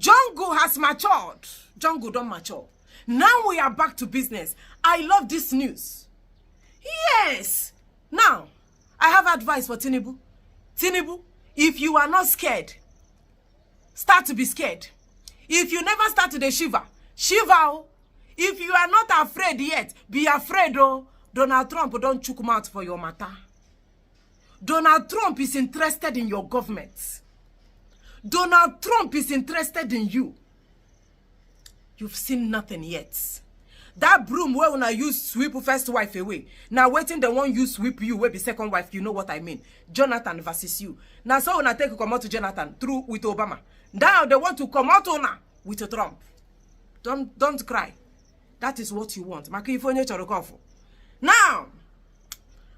Jungle has matured. Jungle don't mature. Now we are back to business. I love this news. Yes. Now, I have advice for Tinubu. Tinubu, if you are not scared, start to be scared. If you never start to the shiver, shiver. If you are not afraid yet, be afraid. Oh, Donald Trump don't chook mouth for your matter. Donald Trump is interested in your government. Donald Trump is interested in you. You've seen nothing yet. That broom where when I use sweep first wife away. Now waiting the one you sweep you will be second wife. You know what I mean. Jonathan versus you. Now so when I take come out to Jonathan through with Obama. Now they want to come out on with Trump. Don't cry. That is what you want. Now,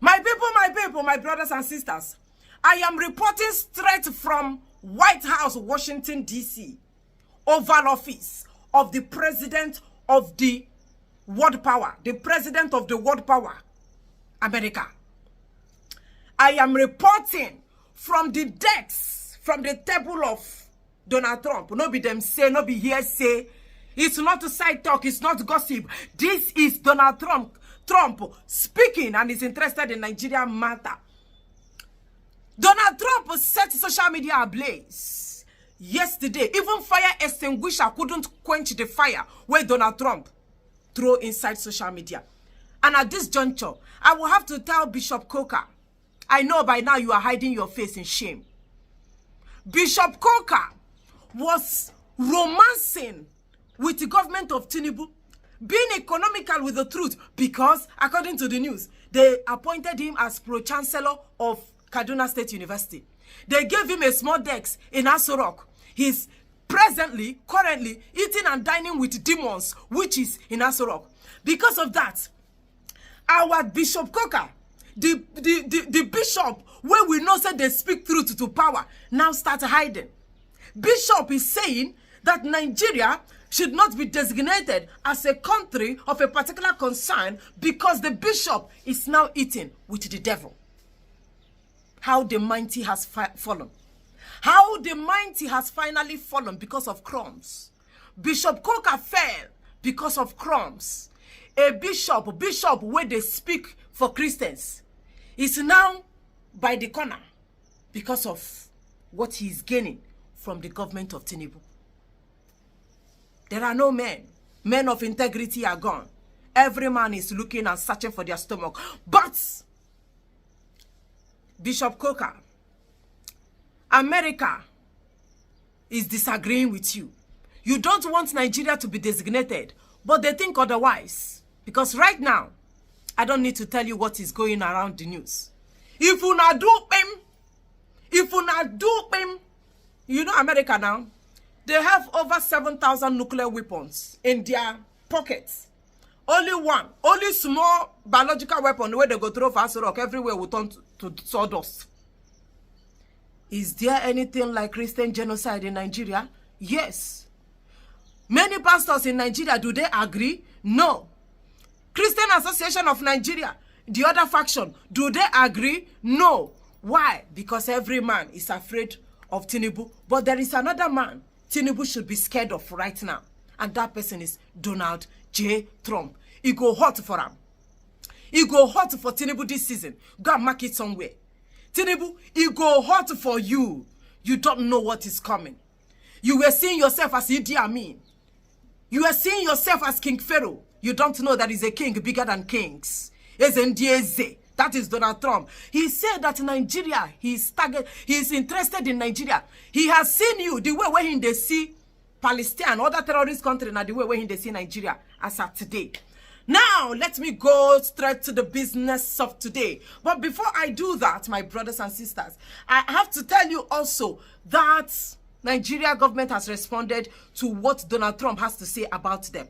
my people, my brothers and sisters, I am reporting straight from White House, Washington, D.C., Oval Office of the President of the World Power, the President of the World Power, America. I am reporting from the decks, from the table of Donald Trump. No be them say, no be here say. It's not a side talk, it's not gossip. This is Donald Trump speaking and is interested in Nigerian matter. Donald Trump set social media ablaze yesterday. Even fire extinguisher couldn't quench the fire where Donald Trump threw inside social media. And at this juncture, I will have to tell Bishop Koker, I know by now you are hiding your face in shame. Bishop Koker was romancing with the government of Tinubu, being economical with the truth, because according to the news, they appointed him as pro-chancellor of Kaduna State University. They gave him a small desk in Aso Rock. He's currently eating and dining with demons, which is in Aso Rock. Because of that, our Bishop Koker, the bishop, where we know that they speak truth to power, now start hiding. Bishop is saying that Nigeria should not be designated as a country of a particular concern because the bishop is now eating with the devil. How the mighty has fallen. How the mighty has finally fallen because of crumbs. Bishop Koker fell because of crumbs. A bishop where they speak for Christians is now by the corner because of what he is gaining from the government of Tinubu. There are no men. Men of integrity are gone. Every man is looking and searching for their stomach. But Bishop Koker, America is disagreeing with you. You don't want Nigeria to be designated, but they think otherwise. Because right now, I don't need to tell you what is going around the news. If you not do them, you know America now, they have over 7,000 nuclear weapons in their pockets. Only small biological weapon where they go throw fast rock everywhere will turn to sawdust. Is there anything like Christian genocide in Nigeria? Yes. Many pastors in Nigeria, do they agree? No. Christian Association of Nigeria, the other faction, do they agree? No. Why? Because every man is afraid of Tinubu. But there is another man Tinubu should be scared of right now. And that person is Donald J. Trump. It go hot for him. It go hot for Tinubu this season. Go and mark it somewhere. Tinubu, it go hot for you. You don't know what is coming. You were seeing yourself as Idi Amin. You were seeing yourself as King Pharaoh. You don't know that he's a king bigger than kings. That is Donald Trump. He said that Nigeria, he is interested in Nigeria. He has seen you the way where they see Palestine, other terrorist countries, and the way where they see Nigeria as of today. Now, let me go straight to the business of today. But before I do that, my brothers and sisters, I have to tell you also that Nigeria government has responded to what Donald Trump has to say about them.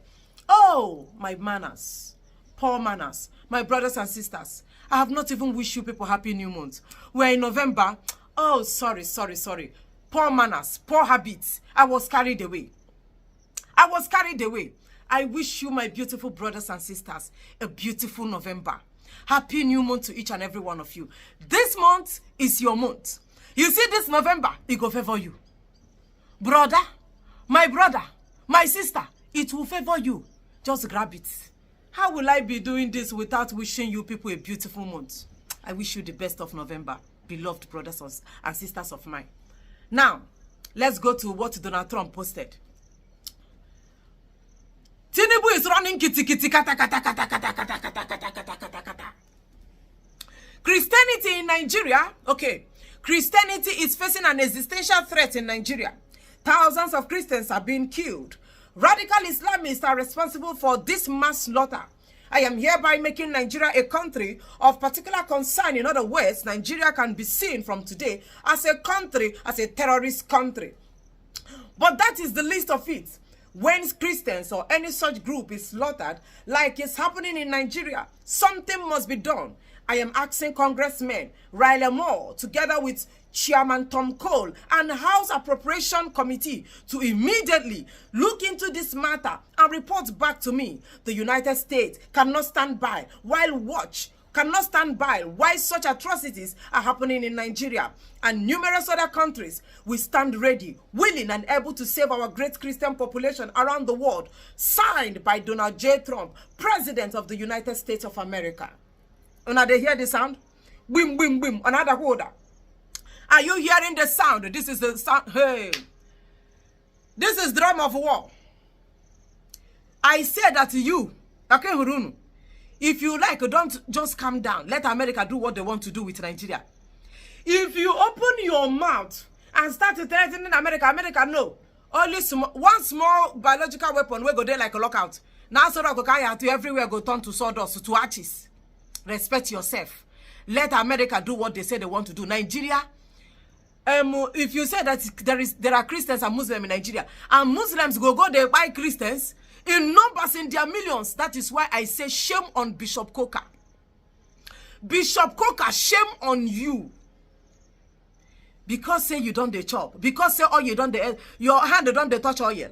Oh, my manners, poor manners, my brothers and sisters. I have not even wished you people happy new month. We're in November. Oh, sorry. Poor manners, poor habits. I was carried away. I wish you, my beautiful brothers and sisters, a beautiful November. Happy new month to each and every one of you. This month is your month. You see, this November, it go favor you. Brother, My brother, my sister, it will favor you. Just grab it. How will I be doing this without wishing you people a beautiful month? I wish you the best of November, beloved brothers and sisters of mine. Now, let's go to what Donald Trump posted. Tinubu is running kitty kitty kata kata kata kata kata kata kata kata kata kata. Christianity in Nigeria, okay. Christianity is facing an existential threat in Nigeria. Thousands of Christians are being killed. Radical Islamists are responsible for this mass slaughter. I am hereby making Nigeria a country of particular concern. In other words, Nigeria can be seen from today as a country, as a terrorist country. But that is the least of it. When Christians or any such group is slaughtered, like is happening in Nigeria, something must be done. I am asking Congressman Riley Moore, together with Chairman Tom Cole and House Appropriation Committee, to immediately look into this matter and report back to me. The United States cannot stand by while such atrocities are happening in Nigeria, and numerous other countries. We stand ready, willing and able to save our great Christian population around the world. Signed by Donald J. Trump, President of the United States of America. Una they hear the sound? Boom, boom, boom. Another holder. Are you hearing the sound? This is the sound. Hey. This is drum of war. I said that to you, if you like, don't just calm down. Let America do what they want to do with Nigeria. If you open your mouth and start threatening America, America no. Only one small biological weapon will go there like a lockout. Now so that to everywhere go turn to sawdust, to ashes. Respect yourself. Let America do what they say they want to do. Nigeria, if you say that there are Christians and Muslims in Nigeria, and Muslims go there buy Christians in numbers, in their millions, that is why I say shame on Bishop Koker. Bishop Koker, shame on you. Because say you don't the chop. Because say you don't the your hand don't the touch oil.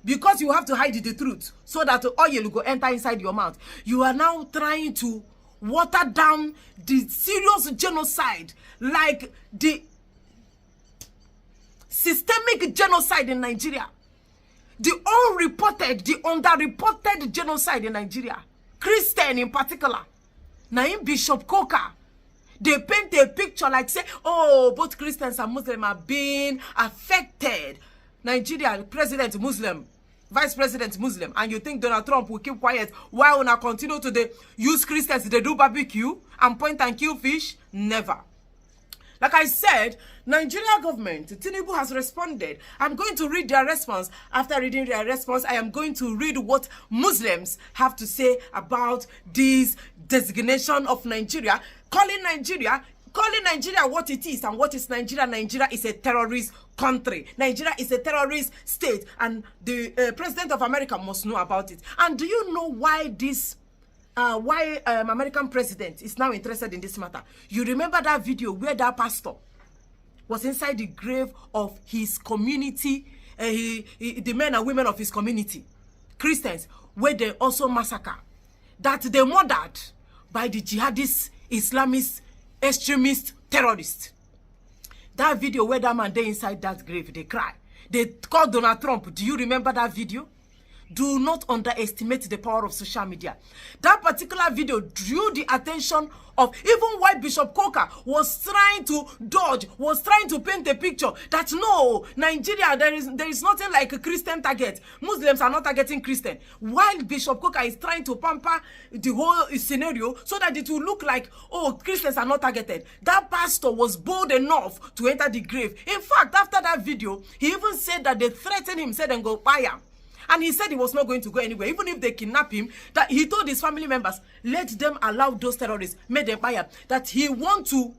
Because you have to hide the truth so that oil will go enter inside your mouth. You are now trying to water down the serious genocide, like the systemic genocide in Nigeria, the unreported, the underreported genocide in Nigeria, Christian in particular. Now Bishop Koker, they paint a picture like say, oh, both Christians and Muslims are being affected. Nigeria, president Muslim, vice president Muslim, and you think Donald Trump will keep quiet while we continue to use Christians to do barbecue and point and kill fish? Never. Like I said, Nigeria government, Tinubu has responded. I'm going to read their response. After reading their response, I am going to read what Muslims have to say about this designation of Nigeria, calling Nigeria what it is. And what is Nigeria? Nigeria is a terrorist country. Nigeria is a terrorist state, and the president of America must know about it. And do you know why this American president is now interested in this matter? You remember that video where that pastor was inside the grave of his community, the men and women of his community, Christians, where they also massacre, that they murdered by the jihadist, Islamist, extremist, terrorists. That video where that man, they inside that grave, they cry. They called Donald Trump. Do you remember that video? Do not underestimate the power of social media. That particular video drew the attention of even while Bishop Koker was trying to dodge, was trying to paint a picture that no, Nigeria, there is nothing like a Christian target. Muslims are not targeting Christian. While Bishop Koker is trying to pamper the whole scenario so that it will look like, oh, Christians are not targeted. That pastor was bold enough to enter the grave. In fact, after that video, he even said that they threatened him, said, and go buy him. And he said he was not going to go anywhere. Even if they kidnap him, that he told his family members, let them allow those terrorists, make them buy him. That he want to,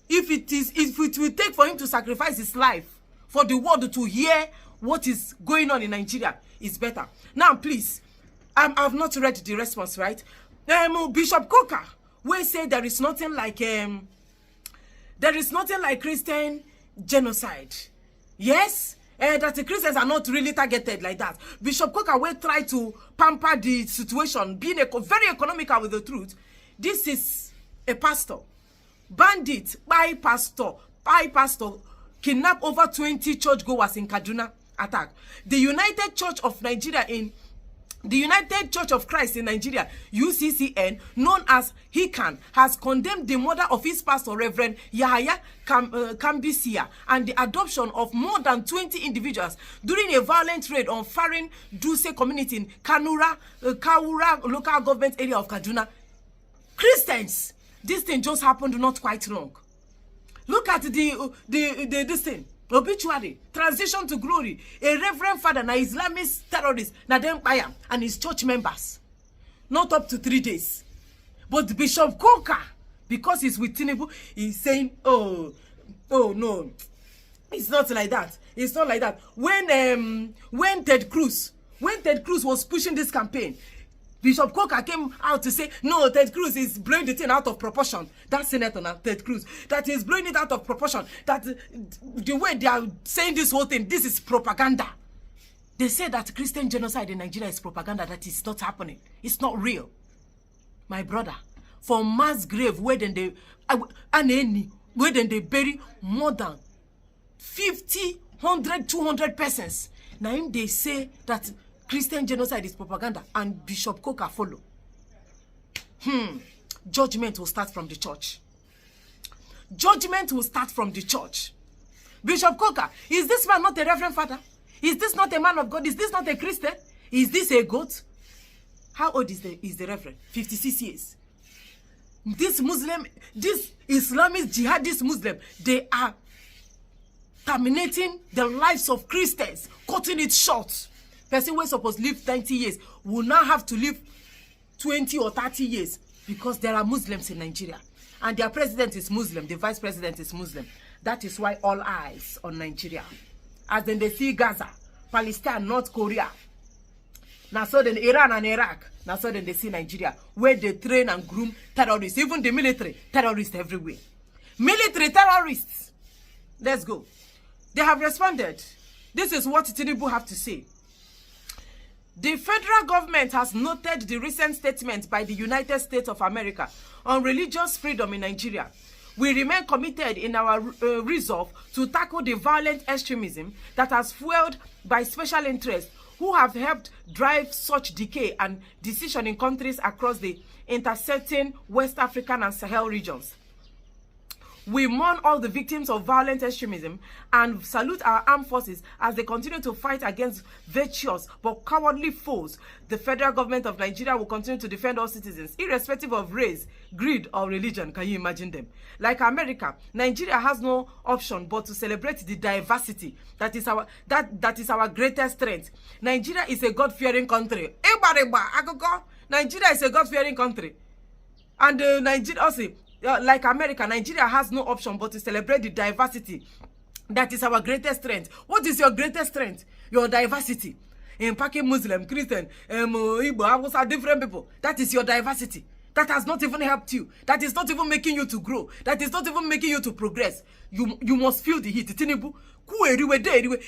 if it will take for him to sacrifice his life for the world to hear what is going on in Nigeria, it's better. Now, please, I've not read the response, right? Bishop Koker, we say there is nothing like Christian genocide. Yes? That the Christians are not really targeted like that. Bishop Koker will try to pamper the situation, being very economical with the truth. This is a pastor, bandit, by pastor, kidnapped over 20 churchgoers in Kaduna attack. The United Church of Nigeria the United Church of Christ in Nigeria, UCCN, known as HICAN, has condemned the murder of his pastor, Reverend Yahaya Kambisia, and the adoption of more than 20 individuals during a violent raid on Farin Duse community in Kawura local government area of Kaduna. Christians, this thing just happened not quite long. Look at this thing. Obituary, transition to glory. A reverend father, na Islamist terrorist, na them empire, and his church members. Not up to 3 days. But Bishop Koker, because he's with Tinubu, he's saying, oh no, it's not like that. It's not like that. When Terr0r was pushing this campaign, Bishop Koker came out to say, no, Terr0r is blowing the thing out of proportion. That senator now, Terr0r, that is blowing it out of proportion. That the way they are saying this whole thing, this is propaganda. They say that Christian genocide in Nigeria is propaganda. That is not happening. It's not real. My brother, for mass grave, where then they bury more than 50, 100, 200 persons. Now they say that Christian genocide is propaganda, and Bishop Koker follow. Judgment will start from the church. Judgment will start from the church. Bishop Koker, is this man not a reverend father? Is this not a man of God? Is this not a Christian? Is this a goat? How old is the reverend? 56 years. This Islamist jihadist Muslim, they are terminating the lives of Christians, cutting it short. Person who is supposed to live 90 years will now have to live 20 or 30 years because there are Muslims in Nigeria. And their president is Muslim, the vice president is Muslim. That is why all eyes on Nigeria. As then they see Gaza, Palestine, North Korea. Now so then Iran and Iraq. Now so then they see Nigeria, where they train and groom terrorists. Even the military, terrorists everywhere. Military terrorists. Let's go. They have responded. This is what Tinubu have to say. The federal government has noted the recent statement by the United States of America on religious freedom in Nigeria. We remain committed in our resolve to tackle the violent extremism that has fueled by special interests who have helped drive such decay and decision in countries across the intersecting West African and Sahel regions. We mourn all the victims of violent extremism and salute our armed forces as they continue to fight against virtuous but cowardly foes. The federal government of Nigeria will continue to defend all citizens, irrespective of race, greed, or religion. Can you imagine them? Like America, Nigeria has no option but to celebrate the diversity. That is our greatest strength. Nigeria is a God-fearing country. Nigeria is a God-fearing country. And Nigeria also, like America, Nigeria has no option but to celebrate the diversity. That is our greatest strength. What is your greatest strength? Your diversity. In Paki Muslim, Christian, Igbo, Hausa, different people. That is your diversity. That has not even helped you. That is not even making you to grow. That is not even making you to progress. You must feel the heat. Tinubu,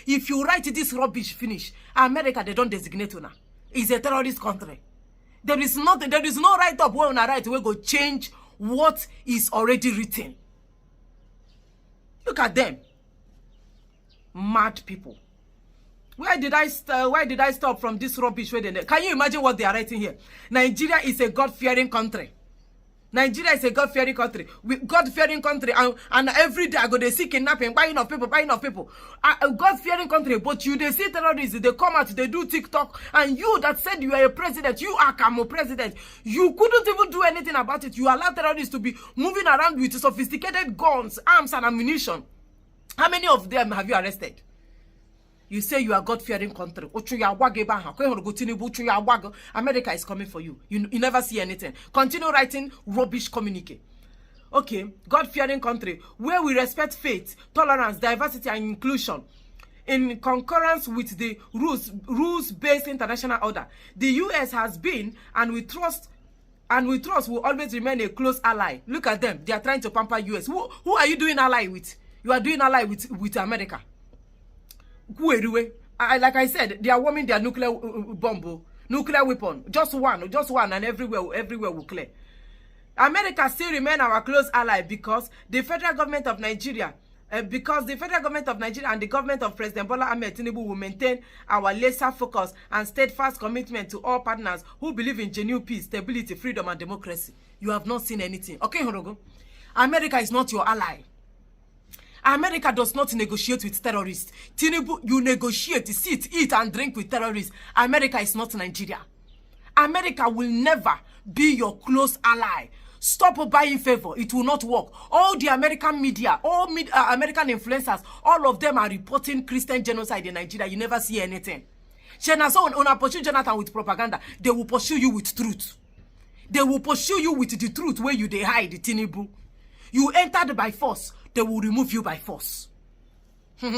if you write this rubbish, finish. America, they don't designate you now. It's a terrorist country. There is no write-up where on a right we go change what is already written. Look at them. Mad people. Why did I stop from this rubbish? Can you imagine what they are writing here? Nigeria is a God-fearing country. Nigeria is a God-fearing country. God-fearing country. And every day I go they see kidnapping, buying of people. A God-fearing country. But you they see terrorists, they come out, they do TikTok. And you that said you are a president, you are Kamo president. You couldn't even do anything about it. You allow terrorists to be moving around with sophisticated guns, arms, and ammunition. How many of them have you arrested? You say you are God-fearing country. America is coming for you. You never see anything. Continue writing rubbish communique. Okay, God-fearing country where we respect faith, tolerance, diversity, and inclusion in concurrence with the rules-based international order. The U.S. has been and we trust will always remain a close ally. Look at them. They are trying to pamper U.S. Who are you doing ally with? You are doing ally with America. Like I said, they are warming their nuclear bomb, nuclear weapon. Just one, and everywhere will clear. America still remain our close ally because the federal government of Nigeria because the federal government of Nigeria and the government of President Bola Ahmed Tinubu will maintain our laser focus and steadfast commitment to all partners who believe in genuine peace, stability, freedom, and democracy. You have not seen anything. Okay, Horogo? America is not your ally. America does not negotiate with terrorists. Tinubu, you negotiate, sit, eat, and drink with terrorists. America is not Nigeria. America will never be your close ally. Stop buying favor. It will not work. All the American media, American influencers, all of them are reporting Christian genocide in Nigeria. You never see anything. When pursue Jonathan with propaganda, they will pursue you with truth. They will pursue you with the truth where you they hide, Tinubu. You entered by force. They will remove you by force. Okay.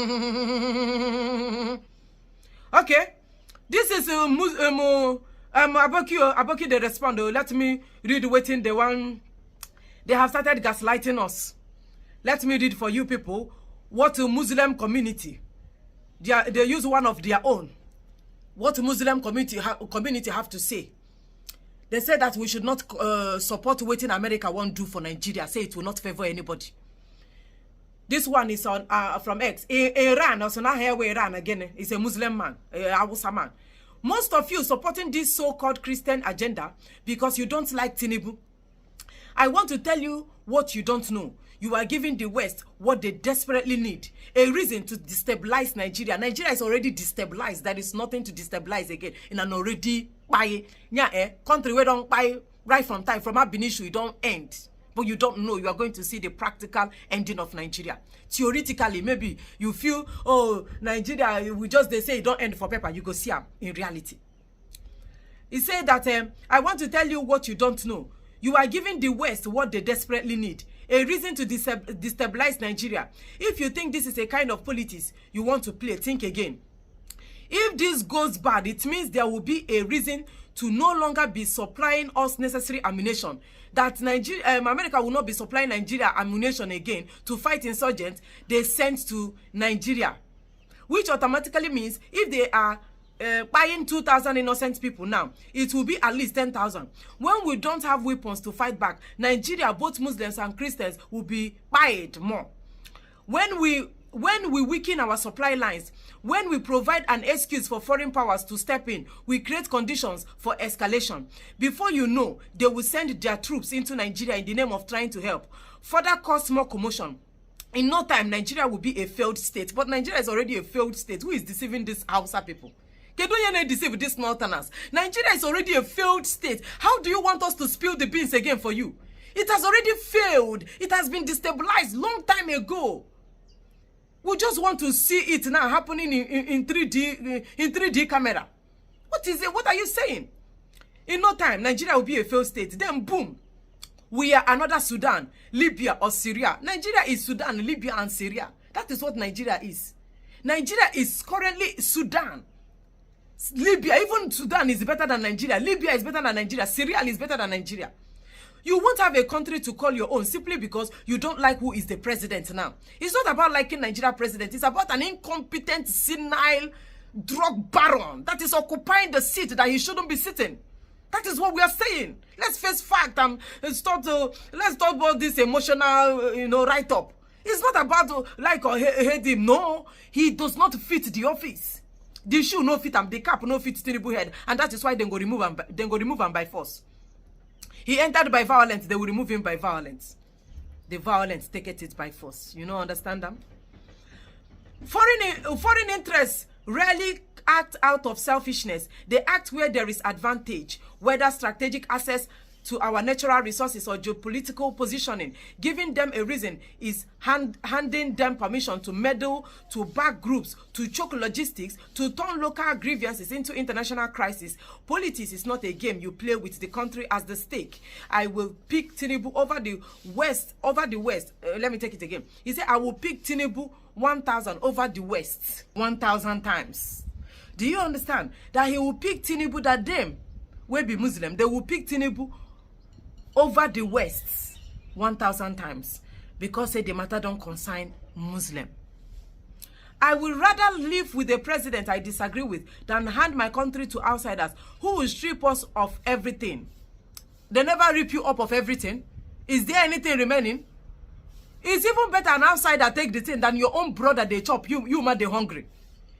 This is Aboki they respond. Let me read waiting the one. They have started gaslighting us. Let me read for you people what a Muslim community. They use one of their own. What Muslim community have to say. They say that we should not support what America won't do for Nigeria. Say it will not favor anybody. This one is on from X. Iran, also now here we Iran again. Is a Muslim man, a Hausa man. Most of you supporting this so-called Christian agenda because you don't like Tinubu. I want to tell you what you don't know. You are giving the West what they desperately need. A reason to destabilize Nigeria. Nigeria is already destabilized. There is nothing to destabilize again in an already country where don't buy right from time. From ab initio, you don't end. But you don't know. You are going to see the practical ending of Nigeria. Theoretically, maybe you feel, oh, Nigeria, they say it don't end for paper. You go see them in reality. He said that, I want to tell you what you don't know. You are giving the West what they desperately need. A reason to destabilize Nigeria. If you think this is a kind of politics you want to play, think again. If this goes bad, it means there will be a reason to no longer be supplying us necessary ammunition. That America will not be supplying Nigeria ammunition again to fight insurgents they sent to Nigeria. Which automatically means if they are buying 2,000 innocent people now, it will be at least 10,000. When we don't have weapons to fight back, Nigeria, both Muslims and Christians, will be buyed more. When we weaken our supply lines, when we provide an excuse for foreign powers to step in, we create conditions for escalation. Before you know, they will send their troops into Nigeria in the name of trying to help. Further cause more commotion. In no time, Nigeria will be a failed state. But Nigeria is already a failed state. Who is deceiving these Hausa people? They don't deceive these Northerners. Nigeria is already a failed state. How do you want us to spill the beans again for you? It has already failed. It has been destabilized long time ago. We just want to see it now happening in 3D camera. What is it? What are you saying? In no time, Nigeria will be a failed state. Then boom, we are another Sudan, Libya, or Syria. Nigeria is Sudan, Libya, and Syria. That is what Nigeria is. Nigeria is currently Sudan. Libya, even Sudan is better than Nigeria. Libya is better than Nigeria. Syria is better than Nigeria. You won't have a country to call your own simply because you don't like who is the president now. It's not about liking Nigeria president. It's about an incompetent, senile, drug baron that is occupying the seat that he shouldn't be sitting. That is what we are saying. Let's face fact and let's talk about this emotional, write-up. It's not about like or hate him. No, he does not fit the office. The shoe no fit him, the cap no fit Tinubu head, and that is why they go remove him by force. He entered by violence, they will remove him by violence. The violence, take it by force. You know, understand them? Foreign interests rarely act out of selfishness. They act where there is advantage, whether strategic access to our natural resources or geopolitical positioning. Giving them a reason is handing them permission to meddle, to back groups, to choke logistics, to turn local grievances into international crisis. Politics is not a game you play with the country as the stake. I will pick Tinubu over the West. Let me take it again. He said, I will pick Tinubu 1,000 over the West 1,000 times. Do you understand that he will pick Tinubu, that them will be Muslim? They will pick Tinubu over the West 1,000 times because say the matter don't concern Muslim. I will rather live with a president I disagree with than hand my country to outsiders who will strip us of everything. They never rip you up of everything. Is there anything remaining? It's even better an outsider take the thing than your own brother they chop. You man, they hungry.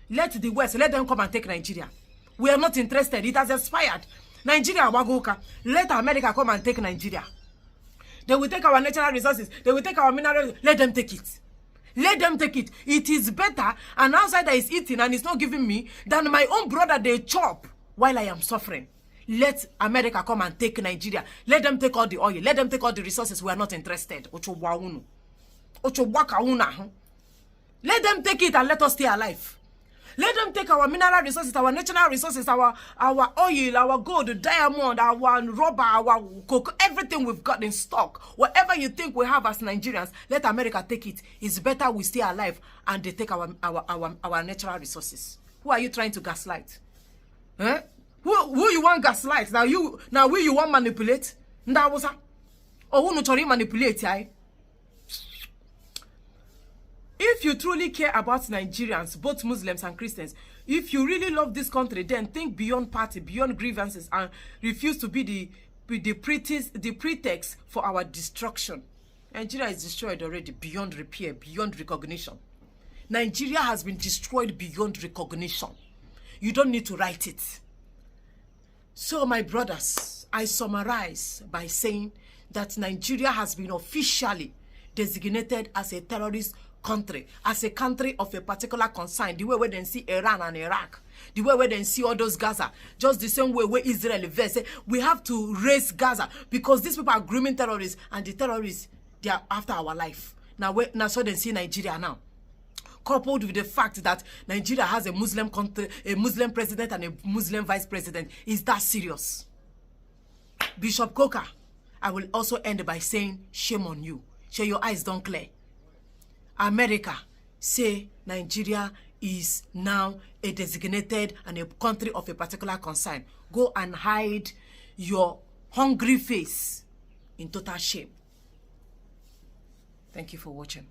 Let the West, let them come and take Nigeria. We are not interested. It has expired. Nigeria, Wagoka. Let America come and take Nigeria. They will take our natural resources. They will take our minerals. Let them take it. Let them take it. It is better an outsider is eating and is not giving me than my own brother they chop while I am suffering. Let America come and take Nigeria. Let them take all the oil. Let them take all the resources. We are not interested. Let them take it and let us stay alive. Let them take our mineral resources, our natural resources, our oil, our gold, diamond, our rubber, our coke, everything we've got in stock. Whatever you think we have as Nigerians, let America take it. It's better we stay alive and they take our natural resources. Who are you trying to gaslight? Eh? Who you want gaslight? Now you want manipulate? Or who no manipulate? If you truly care about Nigerians, both Muslims and Christians, if you really love this country, then think beyond party, beyond grievances, and refuse to be the pretext for our destruction. Nigeria is destroyed already beyond repair, beyond recognition. Nigeria has been destroyed beyond recognition. You don't need to write it. So, my brothers, I summarize by saying that Nigeria has been officially designated as a terrorist country, as a country of a particular concern, the way where they see Iran and Iraq, the way where they see all those Gaza, just the same way where Israel verse, we have to raise Gaza because these people are grooming terrorists, and the terrorists, they are after our life. Now so they see Nigeria now. Coupled with the fact that Nigeria has a Muslim country, a Muslim president and a Muslim vice president, is that serious? Bishop Koker, I will also end by saying, shame on you. Share your eyes don't clear. America say Nigeria is now a designated and a country of a particular concern. Go and hide your hungry face in total shame. Thank you for watching.